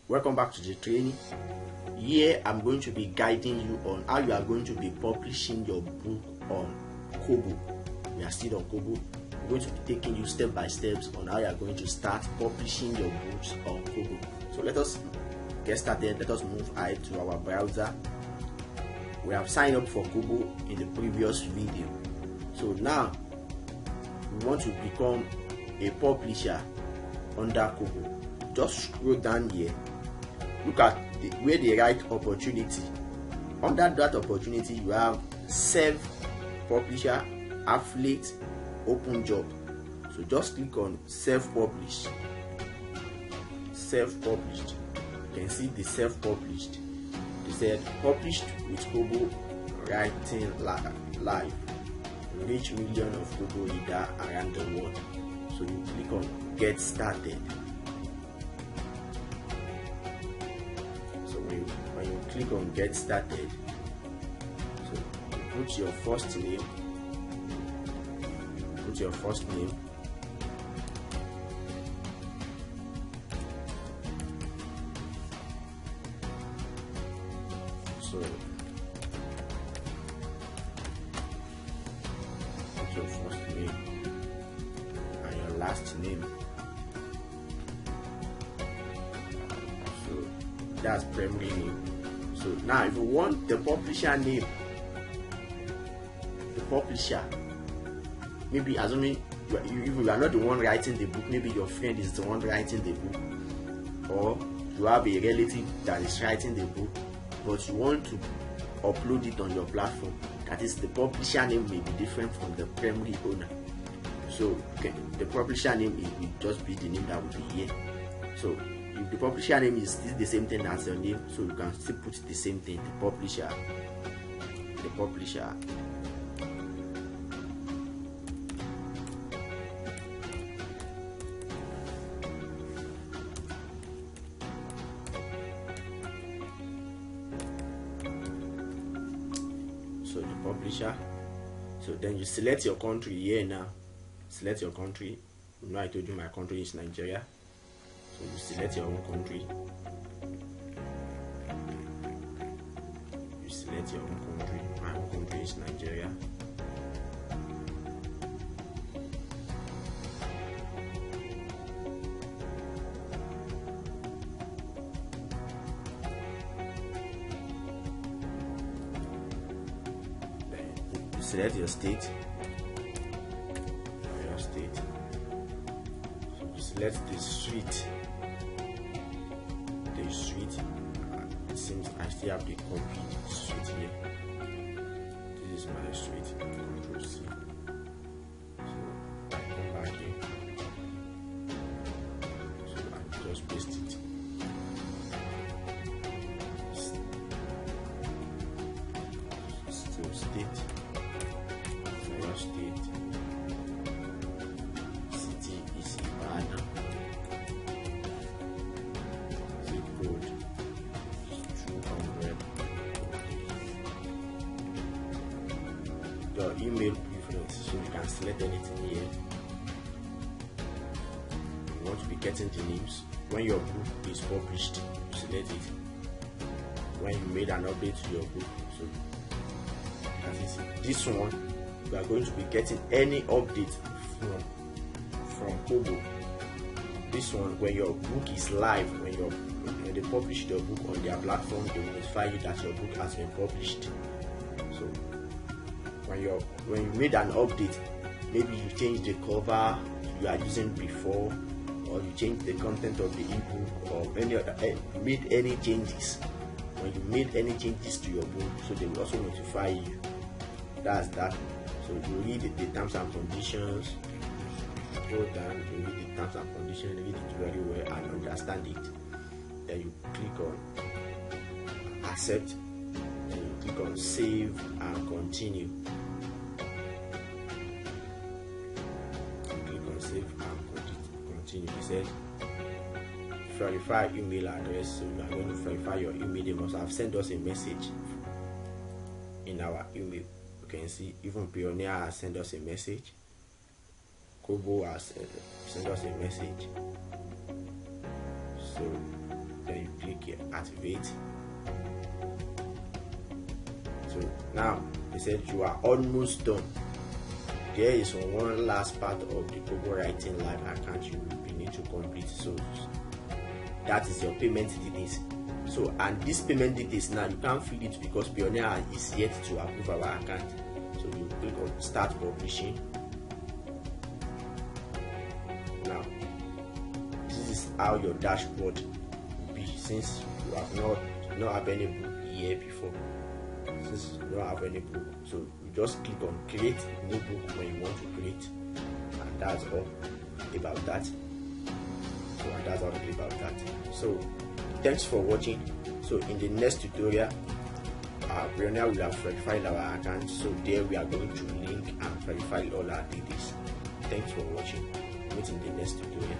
Welcome back to the training. Here I'm going to be guiding you on how you are going to be publishing your book on Kobo. We are still on Kobo. I'm going to be taking you step by steps on how you are going to start publishing your books on Kobo. So let us get started. Let us move ahead to our browser. We have signed up for Kobo in the previous video. So now we want to become a publisher under Kobo. Just scroll down here. Look at where they write opportunity. Under that opportunity, you have self-publisher, affiliate, open job. So just click on self-published. Self-published. You can see the self-published. It said published with Kobo writing live. Reach millions of Kobo readers around the world. So you click on get started. When you click on get started, so put your first name, so put your first name and your last name. So that's primary name. So now if you want the publisher name, the publisher, maybe assuming you are not the one writing the book, maybe your friend is the one writing the book, or you have a relative that is writing the book, but you want to upload it on your platform. That is, the publisher name may be different from the primary owner. So the publisher name will just be the name that will be here. So if the publisher name is still the same thing as your name, so you can still put the same thing, the publisher. So the publisher. So then you select your country here now. Select your country. You know I told you my country is Nigeria. So you select your own country. You select your own country. My own country is Nigeria. Then you select your state. So you select the street. It seems I still have the copied street here. This is my street. Control C. So I come back here. So I just paste it. Still state. Your state. City is Ibadan. Your email preference, so you can select anything here. You want to be getting the names when your book is published, you select it. When you made an update to your book, so that is it. This one, you are going to be getting any update from Kobo. This one, when your book is live, when they publish your book on their platform, they will notify you that your book has been published. So when you made an update, maybe you changed the cover you are using before, or you changed the content of the ebook, or made any changes. When you made any changes to your book, so they will also notify you. That's that. So you read the terms and conditions. Go down, you read the terms and conditions, read it very well and understand it. Then you click on accept. Then you click on save and continue. Save and continue. It said verify email address, so you are going to verify your email. They must have sent us a message in our email. You can see even Pioneer has sent us a message. Kobo has sent us a message. So then you click activate. So now they said you are almost done. There is one last part of the Google Writing Live account you need to complete. So that is your payment details. So, and this payment details now you can't fill it because Pioneer is yet to approve our account. So you click on start publishing. Now this is how your dashboard will be, since you have not have any book here before. Since you don't have any book, so you just click on create new book when you want to create, and that's all about that. So thanks for watching. So in the next tutorial, Pioneer will have verified our account, so there we are going to link and verify all our details. Thanks for watching. Meet in the next tutorial.